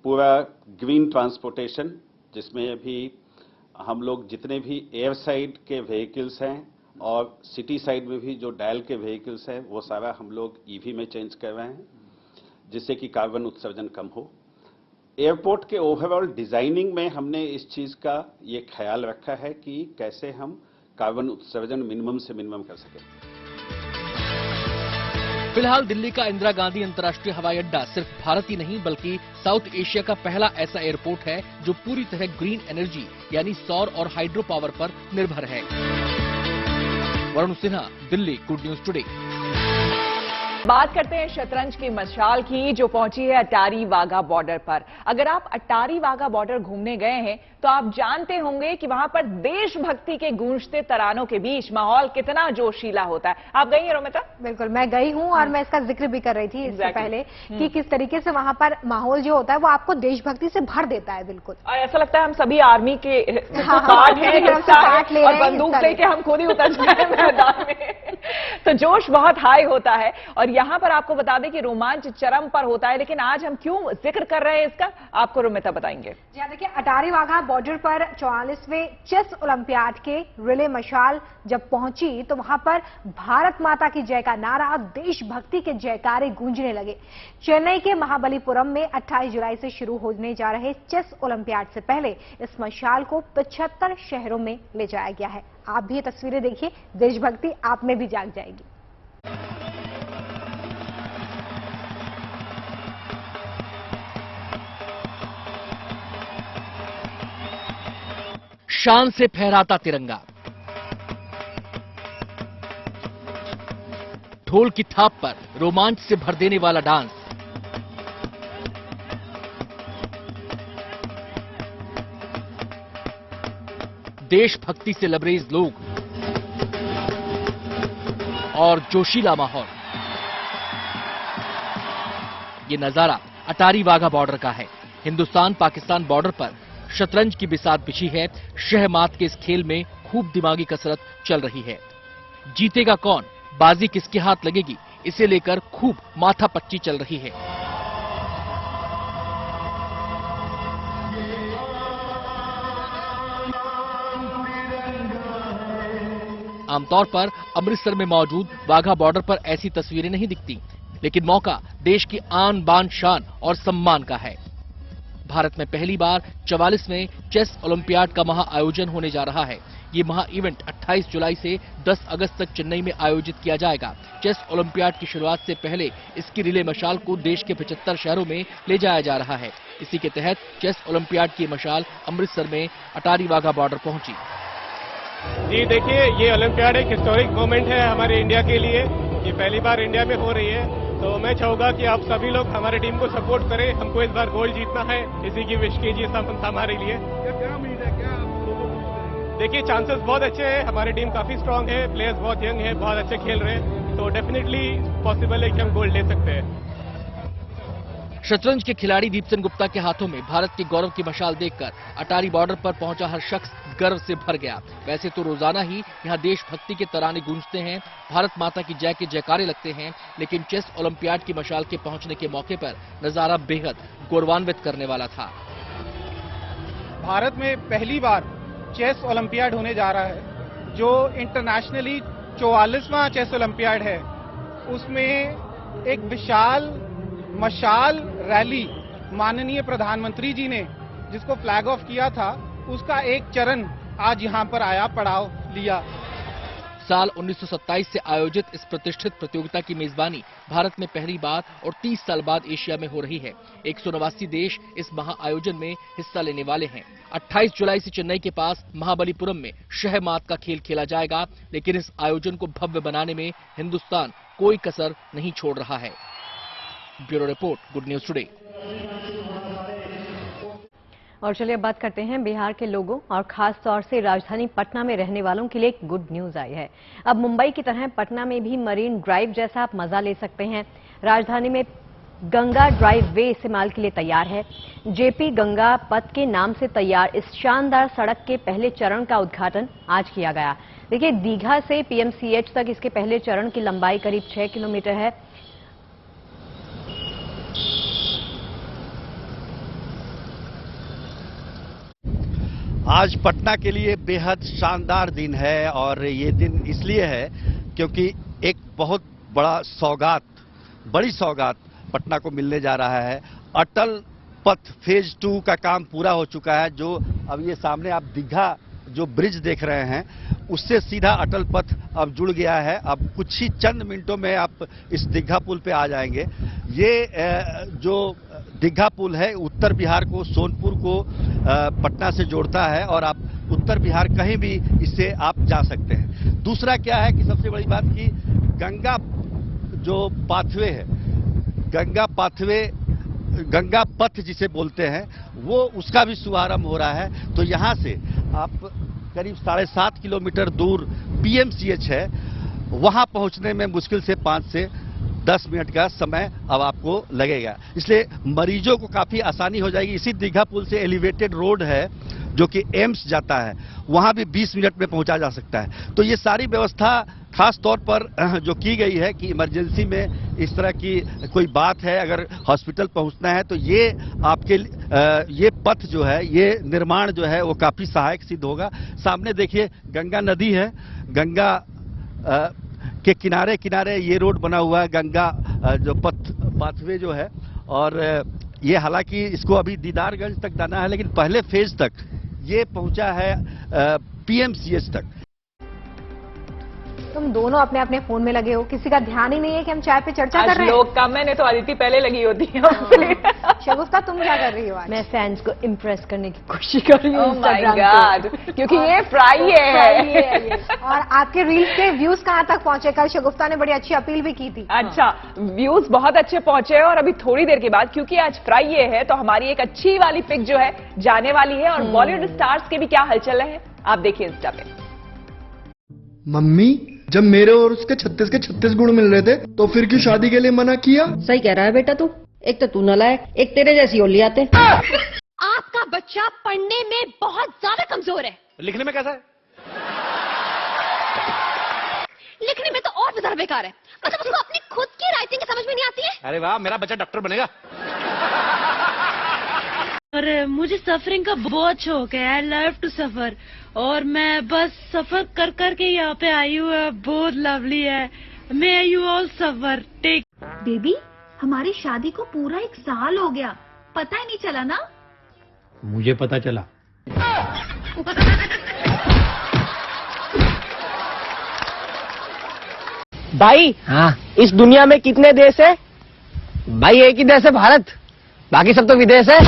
पूरा ग्रीन ट्रांसपोर्टेशन, जिसमें भी हम लोग जितने भी एयर साइड के व्हीकल्स हैं और सिटी साइड में भी जो डायल के व्हीकल्स हैं वो सारा हम लोग ईवी में चेंज कर रहे हैं, जिससे कि कार्बन उत्सर्जन कम हो। एयरपोर्ट के ओवरऑल डिजाइनिंग में हमने इस चीज का ये ख्याल रखा है कि कैसे हम कार्बन उत्सर्जन मिनिमम से मिनिमम कर सकें। फिलहाल दिल्ली का इंदिरा गांधी अंतर्राष्ट्रीय हवाई अड्डा सिर्फ भारत ही नहीं बल्कि साउथ एशिया का पहला ऐसा एयरपोर्ट है जो पूरी तरह ग्रीन एनर्जी यानी सौर और हाइड्रो पावर पर निर्भर है। Varun Sinha, Delhi, good news today. बात करते हैं शतरंज की मशाल की, जो पहुंची है अटारी वाघा बॉर्डर पर। अगर आप अटारी वाघा बॉर्डर घूमने गए हैं तो आप जानते होंगे कि वहां पर देशभक्ति के गूंजते तरानों के बीच माहौल कितना जोशीला होता है। आप गई हैं रोमिता? बिल्कुल, मैं गई हूं और मैं इसका जिक्र भी कर रही थी इससे पहले कि किस तरीके से वहां पर माहौल जो होता है वो आपको देशभक्ति से भर देता है। बिल्कुल, और ऐसा लगता है हम सभी आर्मी के पार्ट हैं और बंदूक लेके हम खुद ही उतर जाए मैदान में। तो जोश बहुत हाई होता है और यहां पर आपको बता दें कि रोमांच चरम पर होता है। लेकिन आज हम क्यों जिक्र कर रहे हैं इसका, आपको रोमिता बताएंगे। जी हाँ, देखिए, अटारी वाघा बॉर्डर पर 44वें चेस ओलंपियाड के रिले मशाल जब पहुंची तो वहां पर भारत माता की जय का नारा, देशभक्ति के जयकारे गूंजने लगे। चेन्नई के महाबलीपुरम में 28 जुलाई से शुरू होने जा रहे चेस ओलंपियाड से पहले इस मशाल को 75 शहरों में ले जाया गया है। आप भी ये तस्वीरें देखिए, देशभक्ति आप में भी जाग जाएगी। शान से फहराता तिरंगा, ढोल की थाप पर रोमांच से भर देने वाला डांस, देशभक्ति से लबरेज लोग और जोशीला माहौल। ये नजारा अटारी वाघा बॉर्डर का है। हिंदुस्तान पाकिस्तान बॉर्डर पर शतरंज की बिसात बिछी है। शहमात के इस खेल में खूब दिमागी कसरत चल रही है। जीतेगा कौन, बाजी किसके हाथ लगेगी, इसे लेकर खूब माथापच्ची चल रही है। आमतौर पर अमृतसर में मौजूद वाघा बॉर्डर पर ऐसी तस्वीरें नहीं दिखती, लेकिन मौका देश की आन बान शान और सम्मान का है। भारत में पहली बार 44वें चेस ओलंपियाड का महा आयोजन होने जा रहा है। ये महा इवेंट 28 जुलाई से 10 अगस्त तक चेन्नई में आयोजित किया जाएगा। चेस ओलंपियाड की शुरुआत से पहले इसकी रिले मशाल को देश के 75 शहरों में ले जाया जा रहा है। इसी के तहत चेस ओलंपियाड की मशाल अमृतसर में अटारी वाघा बॉर्डर पहुंची। जी देखिए, ये ओलंपियाड एक हिस्टोरिक मोमेंट है हमारे इंडिया के लिए। ये पहली बार इंडिया में हो रही है, तो मैं चाहूंगा कि आप सभी लोग हमारे टीम को सपोर्ट करें। हमको इस बार गोल्ड जीतना है, इसी की विश कीजिए हमारे लिए। देखिए, चांसेस बहुत अच्छे हैं, हमारी टीम काफी स्ट्रांग है, प्लेयर्स बहुत यंग है, बहुत अच्छे खेल रहे हैं, तो डेफिनेटली पॉसिबल है कि हम गोल्ड ले सकते हैं। शतरंज के खिलाड़ी दीपसेन गुप्ता के हाथों में भारत के गौरव की मशाल देखकर अटारी बॉर्डर पर पहुंचा हर शख्स गर्व से भर गया। वैसे तो रोजाना ही यहां देशभक्ति के तराने गूंजते हैं, भारत माता की जय के जयकारे लगते हैं, लेकिन चेस ओलंपियाड की मशाल के पहुंचने के मौके पर नजारा बेहद गौरवान्वित करने वाला था। भारत में पहली बार चेस ओलंपियाड होने जा रहा है, जो इंटरनेशनली 44वां चेस ओलंपियाड है। उसमें एक विशाल मशाल रैली माननीय प्रधानमंत्री जी ने जिसको फ्लैग ऑफ किया था, उसका एक चरण आज यहां पर आया, पड़ाव लिया। साल 1927 से आयोजित इस प्रतिष्ठित प्रतियोगिता की मेजबानी भारत में पहली बार और 30 साल बाद एशिया में हो रही है। 189 देश इस महा आयोजन में हिस्सा लेने वाले हैं। 28 जुलाई से चेन्नई के पास महाबलीपुरम में शहमात का खेल खेला जाएगा, लेकिन इस आयोजन को भव्य बनाने में हिंदुस्तान कोई कसर नहीं छोड़ रहा है। Bureau report, good news today. और चलिए अब बात करते हैं बिहार के लोगों और खास तौर से राजधानी पटना में रहने वालों के लिए एक गुड न्यूज आई है। अब मुंबई की तरह पटना में भी मरीन ड्राइव जैसा आप मजा ले सकते हैं। राजधानी में गंगा ड्राइव वे इस्तेमाल के लिए तैयार है। जेपी गंगा पथ के नाम से तैयार इस शानदार सड़क के पहले चरण का उद्घाटन आज किया गया। देखिए, दीघा से पीएमसीएच तक इसके पहले चरण की लंबाई करीब 6 किलोमीटर है। आज पटना के लिए बेहद शानदार दिन है, और ये दिन इसलिए है क्योंकि एक बहुत बड़ी सौगात पटना को मिलने जा रहा है। अटल पथ फेज 2 का काम पूरा हो चुका है। जो अब ये सामने आप दीघा जो ब्रिज देख रहे हैं, उससे सीधा अटल पथ अब जुड़ गया है। अब कुछ ही चंद मिनटों में आप इस दीघा पुल पे आ जाएंगे। ये जो दीघा पुल है उत्तर बिहार को, सोनपुर को पटना से जोड़ता है, और आप उत्तर बिहार कहीं भी इससे आप जा सकते हैं। दूसरा क्या है कि सबसे बड़ी बात कि गंगा जो पाथवे है, गंगा पथ जिसे बोलते हैं, वो उसका भी शुभारंभ हो रहा है। तो यहाँ से आप करीब 7.5 किलोमीटर दूर पीएमसीएच है, वहां पहुंचने में मुश्किल से 5 से 10 मिनट का समय अब आपको लगेगा। इसलिए मरीजों को काफी आसानी हो जाएगी। इसी दीघा पुल से एलिवेटेड रोड है जो कि एम्स जाता है, वहां भी 20 मिनट में पहुंचा जा सकता है। तो ये सारी व्यवस्था खास तौर पर जो की गई है कि इमरजेंसी में इस तरह की कोई बात है, अगर हॉस्पिटल पहुंचना है, तो ये आपके ये पथ जो है, ये निर्माण जो है वो काफी सहायक सिद्ध होगा। सामने देखिए गंगा नदी है, गंगा के किनारे किनारे ये रोड बना हुआ है, गंगा जो पाथवे जो है। और ये हालांकि इसको अभी दीदारगंज तक जाना है, लेकिन पहले फेज तक ये पहुंचा है पीएमसीएच तक। तुम दोनों अपने अपने फोन में लगे हो, किसी का ध्यान ही नहीं है कि हम चाय पे चर्चा कर रहे हैं। लोग कम, मैंने तो अदिति पहले लगी होती है। शगुफ्ता, तुम क्या कर रही हो आज? मैं फैंस को इम्प्रेस करने की कोशिश कर रही हूँ। Oh my God, क्योंकि ये फ्राइडे है। और आपके रील्स के व्यूज कहाँ तक पहुंचे? कल शगुफ्ता ने बड़ी अच्छी अपील भी की थी। अच्छा, व्यूज बहुत अच्छे पहुंचे, और अभी थोड़ी देर के बाद, क्योंकि आज फ्राइडे है, तो हमारी एक अच्छी वाली पिक जो है जाने वाली है। और बॉलीवुड स्टार्स के भी क्या हलचल है, आप देखिए इंस्टा पे। मम्मी, जब मेरे और उसके 36 के 36 गुण मिल रहे थे, तो फिर क्यों शादी के लिए मना किया? सही कह रहा है बेटा तू। एक तो तू नालायक, एक तेरे जैसी ओली आते। आपका बच्चा पढ़ने में बहुत ज्यादा कमजोर है। लिखने में कैसा है? लिखने में तो और भी ज्यादा बेकार है। मतलब उसको अपनी खुद की राइटिंग समझ में नहीं आती है। अरे वाह, मेरा बच्चा डॉक्टर बनेगा। और मुझे सफरिंग का बहुत शौक है। आई लव टू सफर, और मैं बस सफर कर कर के यहाँ पे आई हूँ। बहुत लवली है। May you all suffer take. Baby, हमारी शादी को पूरा 1 साल हो गया, पता ही नहीं चला ना? मुझे पता चला। भाई हाँ, इस दुनिया में कितने देश है? भाई एक ही देश है, भारत। बाकी सब तो विदेश है।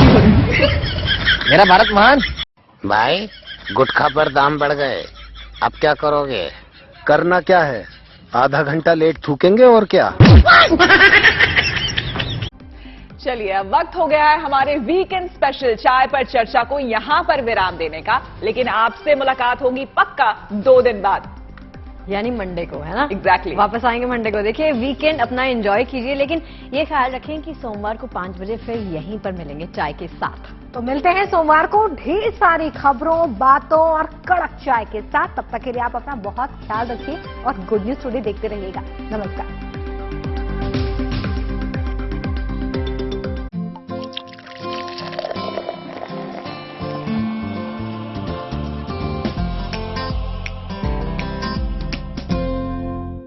मेरा भारत महान। भाई गुटखा पर दाम बढ़ गए, अब क्या करोगे? करना क्या है, आधा घंटा लेट थूकेंगे और क्या। चलिए अब वक्त हो गया है हमारे वीकेंड स्पेशल चाय पर चर्चा को यहां पर विराम देने का, लेकिन आपसे मुलाकात होगी पक्का 2 दिन बाद, यानी मंडे को, है ना? एग्जैक्टली वापस आएंगे मंडे को। देखिए वीकेंड अपना एंजॉय कीजिए, लेकिन ये ख्याल रखें कि सोमवार को 5 बजे फिर यहीं पर मिलेंगे चाय के साथ। तो मिलते हैं सोमवार को ढेर सारी खबरों, बातों और कड़क चाय के साथ। तब तक के लिए आप अपना बहुत ख्याल रखिए और गुड न्यूज टुडे देखते रहिएगा। नमस्कार।